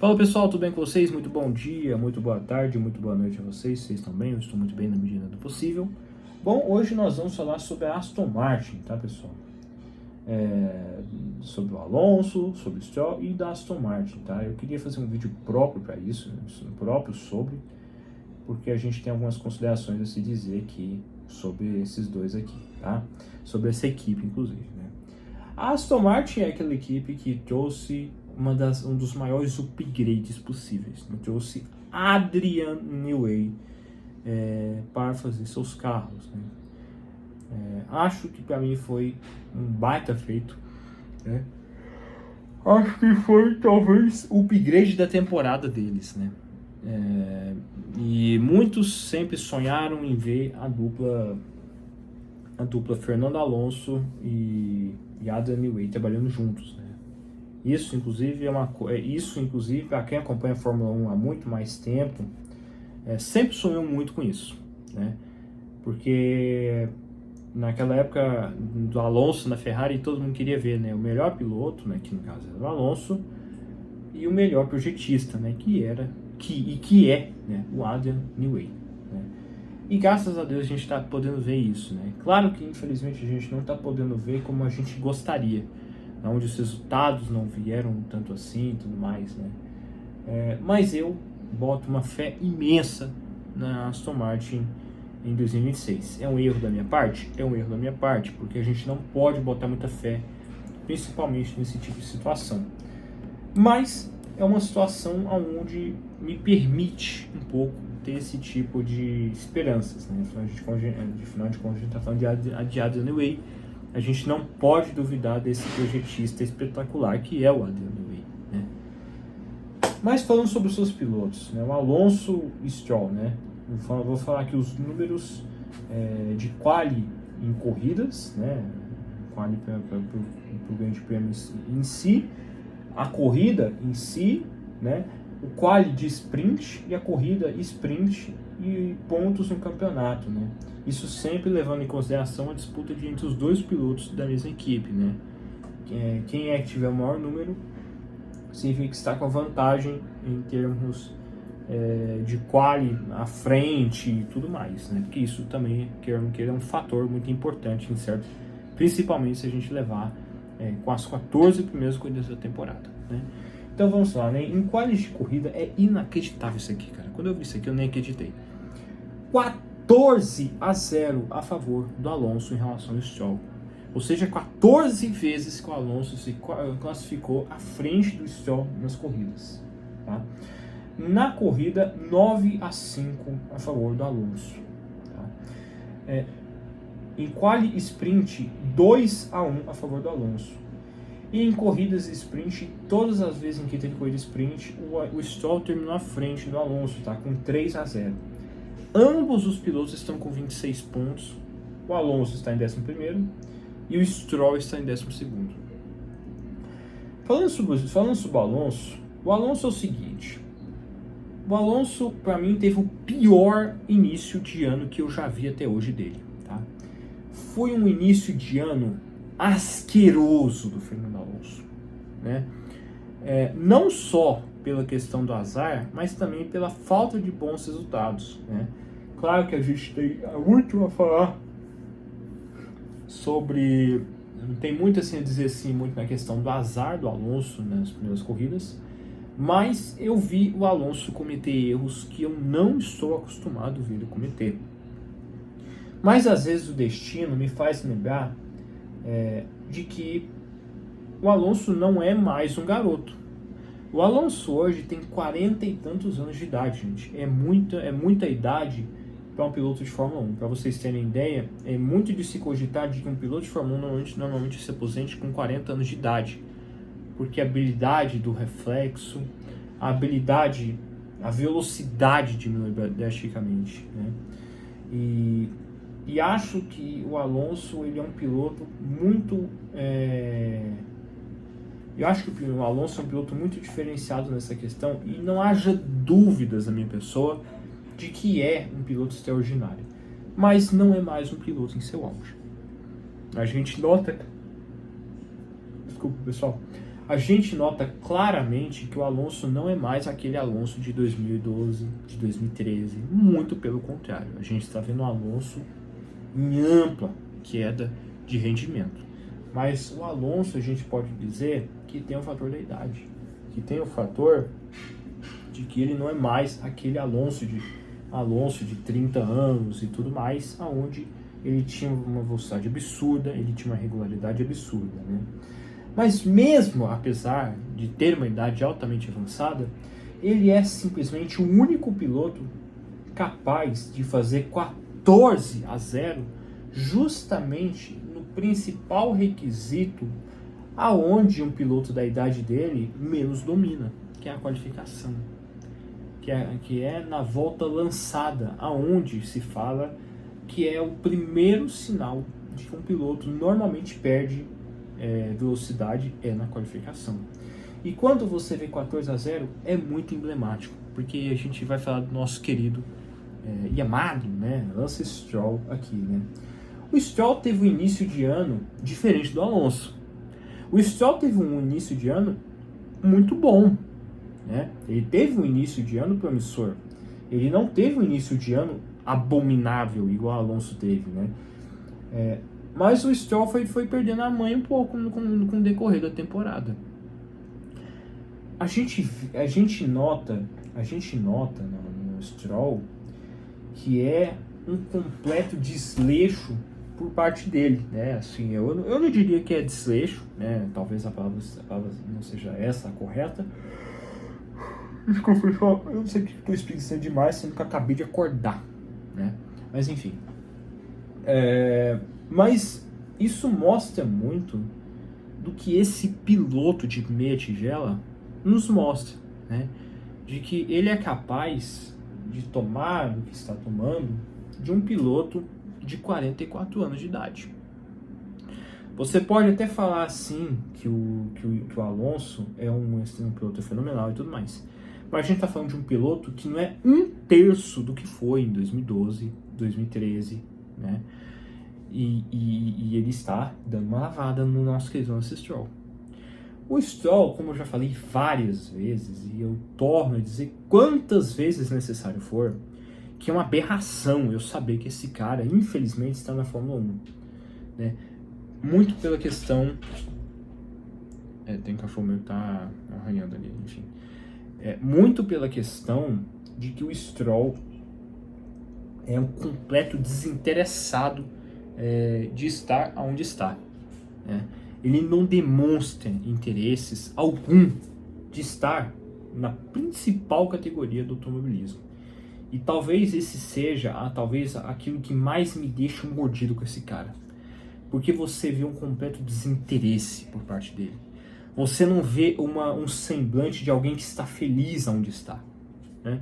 Fala pessoal, tudo bem com vocês? Muito bom dia, muito boa tarde, muito boa noite a vocês. Vocês estão bem? Eu estou muito bem na medida do possível. Bom, hoje nós vamos falar sobre a Aston Martin, tá pessoal? Sobre o Alonso, sobre o Stroll e da Aston Martin, tá? Eu queria fazer um vídeo próprio para isso, porque a gente tem algumas considerações a se dizer aqui sobre esses dois aqui, tá? Sobre essa equipe, inclusive, né? A Aston Martin é aquela equipe que trouxe um dos maiores upgrades possíveis, né? Trouxe Adrian Newey para fazer seus carros, né? Acho que para mim foi um baita feito, né? Acho que foi talvez o upgrade da temporada deles, né? E muitos sempre sonharam em ver a dupla Fernando Alonso e Adrian Newey trabalhando juntos, né? Isso inclusive para quem acompanha a Fórmula 1 há muito mais tempo, sempre sonhou muito com isso, né? Porque naquela época do Alonso na Ferrari, todo mundo queria ver, né, o melhor piloto, né, que no caso era o Alonso, e o melhor projetista, né, que é, né, o Adrian Newey, né? E graças a Deus a gente está podendo ver isso, né? Claro que infelizmente a gente não está podendo ver como a gente gostaria, onde os resultados não vieram tanto assim e tudo mais, né? Mas eu boto uma fé imensa na Aston Martin em 2026. É um erro da minha parte? É um erro da minha parte, porque a gente não pode botar muita fé, principalmente nesse tipo de situação. Mas é uma situação onde me permite um pouco ter esse tipo de esperanças, né? Afinal de contas, a gente está falando de Adrian Newey. A gente não pode duvidar desse projetista espetacular que é o Adrian Newey, né? Mas falando sobre os seus pilotos, né? O Alonso e Stroll, né? Vou falar aqui os números de quali em corridas, né? Quali para o Grande Prêmio em si, a corrida em si, né? O quali de sprint e a corrida sprint e pontos no campeonato, né? Isso sempre levando em consideração a disputa entre os dois pilotos da mesma equipe, né? Quem é que tiver o maior número significa que está com vantagem em termos de quali à frente e tudo mais, né? Porque isso também, queira ou não queira, é um fator muito importante, certo? Principalmente se a gente levar com as 14 primeiras corridas da temporada, né? Então vamos lá, né? Em quali de corrida é inacreditável isso aqui, cara. Quando eu vi isso aqui eu nem acreditei. 14-0 a favor do Alonso em relação ao Stroll. Ou seja, 14 vezes que o Alonso se classificou à frente do Stroll nas corridas, tá? Na corrida, 9-5 a favor do Alonso, tá? Em quali sprint, 2-1 a favor do Alonso. E em corridas sprint, todas as vezes em que teve corrida sprint, o Stroll terminou à frente do Alonso, tá? Com 3-0. Ambos os pilotos estão com 26 pontos. O Alonso está em 11º e o Stroll está em 12º. Falando sobre o Alonso é o seguinte. O Alonso, para mim, teve o pior início de ano que eu já vi até hoje dele, tá? Foi um início de ano asqueroso do Fernando Alonso, né? Não só pela questão do azar, mas também pela falta de bons resultados, né? Claro que a gente tem muito a falar sobre... Não tem muito assim a dizer assim, muito na questão do azar do Alonso nas primeiras corridas, mas eu vi o Alonso cometer erros que eu não estou acostumado a ver ele cometer. Mas às vezes o destino me faz lembrar de que o Alonso não é mais um garoto. O Alonso hoje tem 40 e tantos anos de idade, gente. É muita idade para um piloto de Fórmula 1. Para vocês terem ideia, é muito de se cogitar de que um piloto de Fórmula 1 normalmente se aposente com 40 anos de idade. Porque a habilidade do reflexo, a velocidade diminui drasticamente, né? E acho que o Alonso, ele é um piloto muito... Eu acho que o Alonso é um piloto muito diferenciado nessa questão e não haja dúvidas na minha pessoa de que é um piloto extraordinário. Mas não é mais um piloto em seu auge. A gente nota... Desculpa, pessoal. a gente nota claramente que o Alonso não é mais aquele Alonso de 2012, de 2013. Muito pelo contrário, a gente está vendo o Alonso em ampla queda de rendimento. Mas o Alonso, a gente pode dizer que tem o fator da idade, que tem o fator de que ele não é mais aquele Alonso de 30 anos e tudo mais, aonde ele tinha uma velocidade absurda, ele tinha uma regularidade absurda, né? Mas mesmo apesar de ter uma idade altamente avançada, ele é simplesmente o único piloto capaz de fazer 14-0 justamente no principal requisito aonde um piloto da idade dele menos domina, que é a qualificação, que é na volta lançada, aonde se fala que é o primeiro sinal de que um piloto normalmente perde velocidade na qualificação. E quando você vê 14-0 é muito emblemático, porque a gente vai falar do nosso querido e amado, né, Lance Stroll aqui, né? O Stroll teve um início de ano diferente do Alonso. O Stroll teve um início de ano muito bom, né? Ele teve um início de ano promissor. Ele não teve um início de ano abominável igual o Alonso teve, né? Mas o Stroll foi perdendo a manha um pouco com o decorrer da temporada. A gente nota no Stroll que é um completo desleixo por parte dele, né? Assim, eu não diria que é desleixo, né? Talvez a palavra não seja essa a correta. Desculpa, eu não sei o que estou espreguiçando demais, sendo que eu acabei de acordar, né? Mas enfim. Mas isso mostra muito do que esse piloto de meia tigela nos mostra, né? De que ele é capaz de tomar o que está tomando de um piloto de 44 anos de idade. Você pode até falar assim que o Alonso é um piloto fenomenal e tudo mais, mas a gente está falando de um piloto que não é um terço do que foi em 2012, 2013, né? E ele está dando uma lavada no nosso querido Lance Stroll. O Stroll, como eu já falei várias vezes, e eu torno a dizer quantas vezes necessário for, que é uma aberração eu saber que esse cara, infelizmente, está na Fórmula 1. Né? Muito pela questão... tem um cachorro meu que tá arranhando ali, enfim. Muito pela questão de que o Stroll é um completo desinteressado de estar onde está. Né? Ele não demonstra interesses algum de estar na principal categoria do automobilismo. E talvez esse seja talvez aquilo que mais me deixa mordido com esse cara. Porque você vê um completo desinteresse por parte dele. Você não vê um semblante de alguém que está feliz onde está. Né?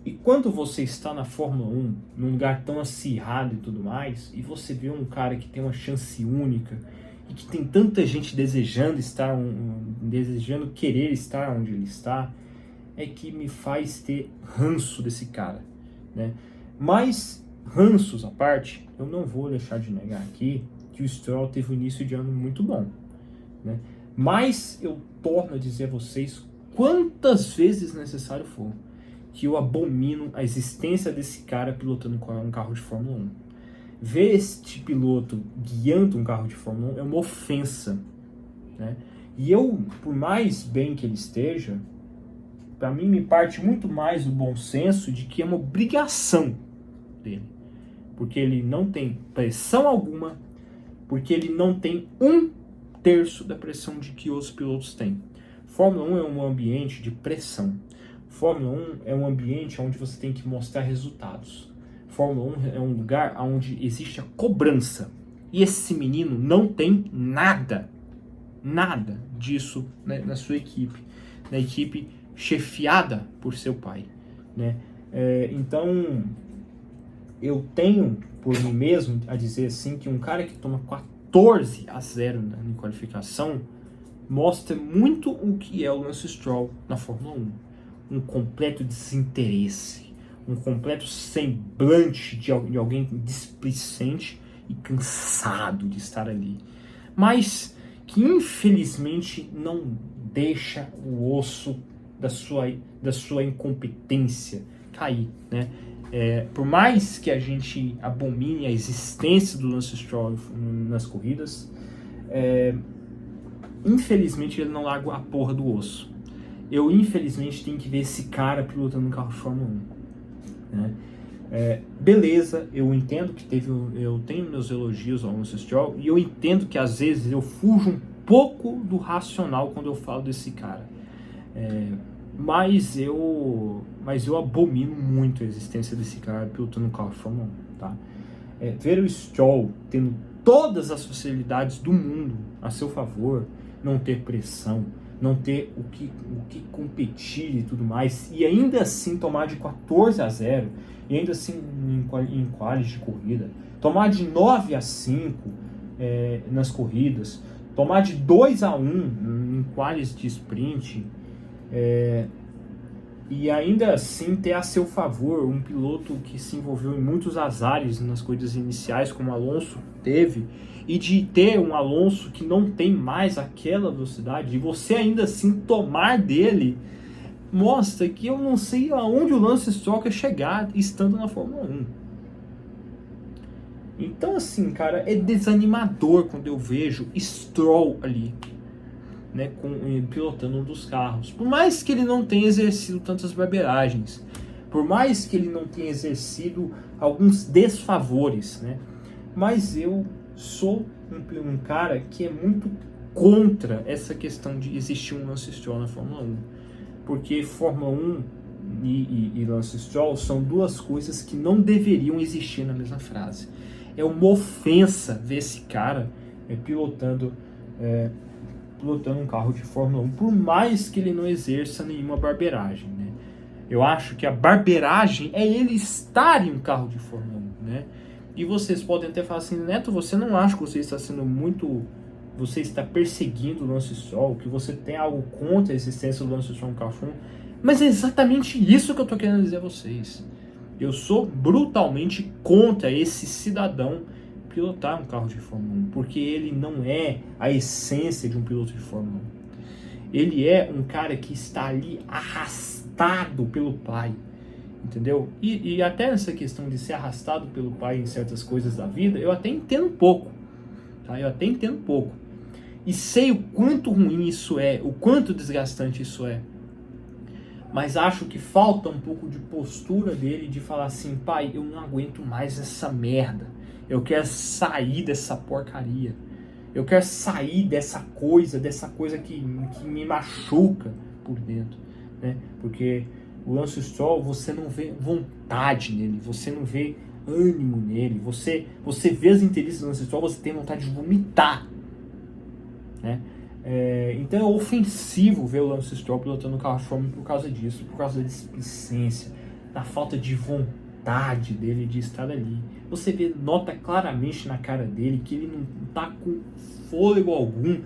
E quando você está na Fórmula 1, num lugar tão acirrado e tudo mais, e você vê um cara que tem uma chance única, e que tem tanta gente desejando querer estar onde ele está, é que me faz ter ranço desse cara, né? Mas, ranços à parte, eu não vou deixar de negar aqui que o Stroll teve um início de ano muito bom, né? Mas eu torno a dizer a vocês quantas vezes necessário for que eu abomino a existência desse cara pilotando um carro de Fórmula 1. Ver este piloto guiando um carro de Fórmula 1 é uma ofensa, né? E eu, por mais bem que ele esteja, para mim me parte muito mais do bom senso de que é uma obrigação dele. Porque ele não tem pressão alguma, porque ele não tem um terço da pressão de que os pilotos têm. Fórmula 1 é um ambiente de pressão. Fórmula 1 é um ambiente onde você tem que mostrar resultados. Fórmula 1 é um lugar onde existe a cobrança. E esse menino não tem nada disso, né, na sua equipe. Na equipe chefiada por seu pai. Né? Então, eu tenho por mim mesmo a dizer assim que um cara que toma 14-0 em qualificação mostra muito o que é o Lance Stroll na Fórmula 1. Um completo desinteresse, um completo semblante de alguém displicente e cansado de estar ali. Mas que infelizmente não deixa o osso da sua incompetência cair, né? Por mais que a gente abomine a existência do Lance Stroll nas corridas, infelizmente ele não larga a porra do osso. Eu infelizmente tenho que ver esse cara pilotando um carro de Fórmula 1, né? Beleza, eu entendo que eu tenho meus elogios ao Lance Stroll, e eu entendo que às vezes eu fujo um pouco do racional quando eu falo desse cara, mas eu abomino muito a existência desse cara pilotando um carro de Fórmula 1, tá? Ver o Stroll tendo todas as facilidades do mundo a seu favor, não ter pressão, não ter o que competir e tudo mais, e ainda assim tomar de 14-0, e ainda assim em qualis de corrida, tomar de 9-5 nas corridas, tomar de 2-1 em qualis de sprint, e ainda assim ter a seu favor um piloto que se envolveu em muitos azares nas corridas iniciais, como o Alonso teve, e de ter um Alonso que não tem mais aquela velocidade, e você ainda assim tomar dele, mostra que eu não sei aonde o Lance Stroll quer chegar estando na Fórmula 1. Então assim, cara, é desanimador quando eu vejo Stroll ali, né, pilotando um dos carros. Por mais que ele não tenha exercido tantas barberagens, por mais que ele não tenha exercido alguns desfavores, né, mas eu sou um cara que é muito contra essa questão de existir um Lance Stroll na Fórmula 1, porque Fórmula 1 e Lance Stroll são duas coisas que não deveriam existir na mesma frase. É uma ofensa ver esse cara pilotando um carro de Fórmula 1, por mais que ele não exerça nenhuma barberagem, né? Eu acho que a barberagem é ele estar em um carro de Fórmula 1, né? E vocês podem até falar assim, Neto, você não acha que você está sendo muito... Você está perseguindo o Lance Stroll, que você tem algo contra a existência do Lance Stroll no carro de Fórmula 1? Mas é exatamente isso que eu estou querendo dizer a vocês. Eu sou brutalmente contra esse cidadão pilotar um carro de Fórmula 1, porque ele não é a essência de um piloto de Fórmula 1. Ele é um cara que está ali arrastado pelo pai, entendeu? E até nessa questão de ser arrastado pelo pai em certas coisas da vida, eu até entendo um pouco, tá? Eu até entendo um pouco. E sei o quanto ruim isso é, o quanto desgastante isso é. Mas acho que falta um pouco de postura dele de falar assim, pai, eu não aguento mais essa merda. Eu quero sair dessa porcaria. Eu quero sair dessa coisa que me machuca por dentro, né? Porque o Lance Stroll, você não vê vontade nele, você não vê ânimo nele, você vê as entrevistas do Lance Stroll, você tem vontade de vomitar, né? Então é ofensivo ver o Lance Stroll pilotando o carro de Fórmula 1 por causa disso, por causa da displicência, da falta de vontade dele de estar ali. Você nota claramente na cara dele que ele não está com fôlego algum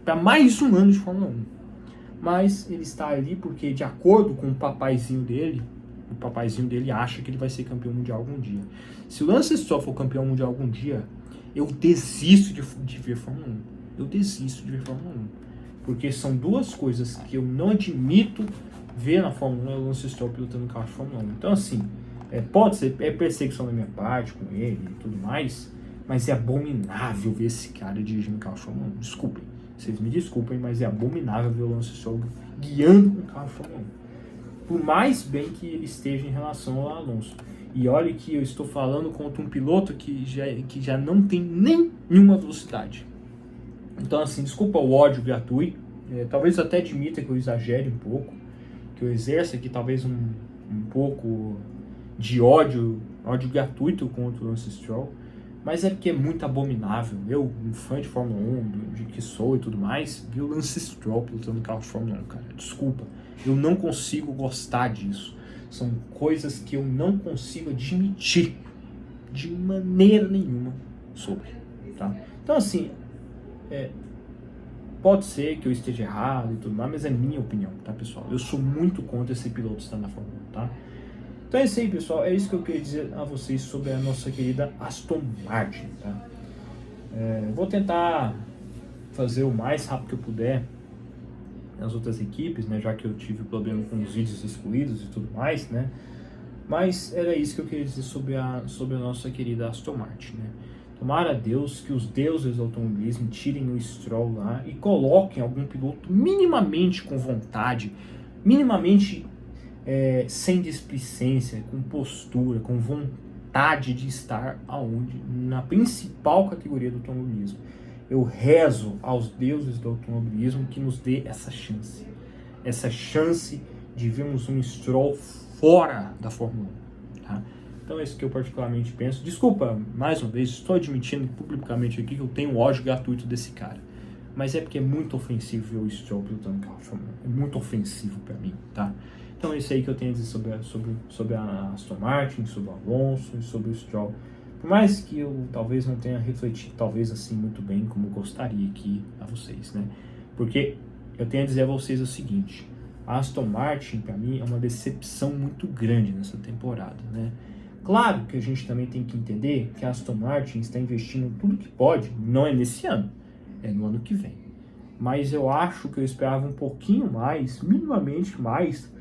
para mais um ano de Fórmula 1. Mas ele está ali porque, de acordo com o papaizinho dele acha que ele vai ser campeão mundial algum dia. Se o Lance Stroll for campeão mundial algum dia, eu desisto de ver Fórmula 1. Eu desisto de ver Fórmula 1. Porque são duas coisas que eu não admito ver na Fórmula 1, o Lance Stroll pilotando um carro de Fórmula 1. Então, assim, pode ser perseguição da minha parte com ele e tudo mais, mas é abominável ver esse cara dirigindo um carro de Fórmula 1. Desculpem, vocês me desculpem, mas é abominável ver o Lance Stroll guiando um carro de Fórmula 1. Por mais bem que ele esteja em relação ao Alonso. E olha que eu estou falando contra um piloto que já não tem nenhuma velocidade. Então, assim, desculpa o ódio gratuito. Talvez até admita que eu exagere um pouco, que eu exerça aqui talvez um pouco de ódio gratuito contra o Lance Stroll, mas é porque é muito abominável. Eu, um fã de Fórmula 1, de que sou e tudo mais, vi o Lance Stroll pilotando carro de Fórmula 1, cara. Desculpa, eu não consigo gostar disso. São coisas que eu não consigo admitir de maneira nenhuma sobre, tá? Então, assim, pode ser que eu esteja errado e tudo mais, mas é minha opinião, tá, pessoal? Eu sou muito contra esse piloto estar na Fórmula 1, tá? Então é isso aí, pessoal. É isso que eu queria dizer a vocês sobre a nossa querida Aston Martin, tá? Vou tentar fazer o mais rápido que eu puder nas outras equipes, né, já que eu tive problema com os vídeos excluídos e tudo mais, né, mas era isso que eu queria dizer sobre a nossa querida Aston Martin, né. Tomara a Deus que os deuses do automobilismo tirem o Stroll lá e coloquem algum piloto minimamente com vontade, minimamente sem displicência, com postura, com vontade de estar aonde? Na principal categoria do automobilismo. Eu rezo aos deuses do automobilismo que nos dê essa chance de vermos um Stroll fora da Fórmula 1, tá? Então é isso que eu particularmente penso. Desculpa, mais uma vez, estou admitindo publicamente aqui que eu tenho ódio gratuito desse cara. Mas é porque é muito ofensivo ver o Stroll pilotando carro de Fórmula 1. É muito ofensivo para mim, tá? Então é isso aí que eu tenho a dizer sobre a Aston Martin, sobre o Alonso e sobre o Stroll. Por mais que eu talvez não tenha refletido, talvez assim, muito bem como eu gostaria aqui a vocês, né? Porque eu tenho a dizer a vocês o seguinte: a Aston Martin, para mim, é uma decepção muito grande nessa temporada, né? Claro que a gente também tem que entender que a Aston Martin está investindo tudo que pode, não é nesse ano, é no ano que vem. Mas eu acho que eu esperava um pouquinho mais, minimamente mais,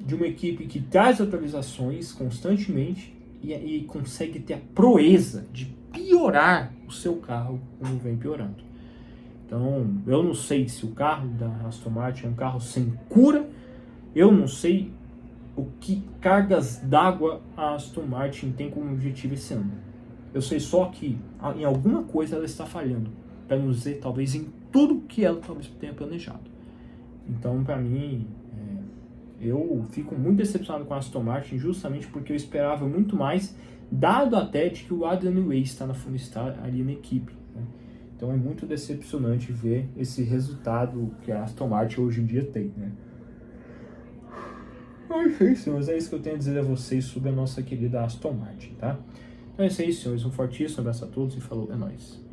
de uma equipe que traz atualizações constantemente e consegue ter a proeza de piorar o seu carro como vem piorando. Então, eu não sei se o carro da Aston Martin é um carro sem cura, eu não sei o que cargas d'água a Aston Martin tem como objetivo esse ano. Eu sei só que em alguma coisa ela está falhando, para não dizer talvez em tudo que ela talvez tenha planejado. Então, para mim, eu fico muito decepcionado com a Aston Martin, justamente porque eu esperava muito mais, dado até de que o Adrian Newey está ali na equipe, né? Então é muito decepcionante ver esse resultado que a Aston Martin hoje em dia tem, né? Enfim, senhores, é isso que eu tenho a dizer a vocês sobre a nossa querida Aston Martin, tá? Então é isso aí, senhores. Um fortíssimo abraço a todos e falou, é nóis.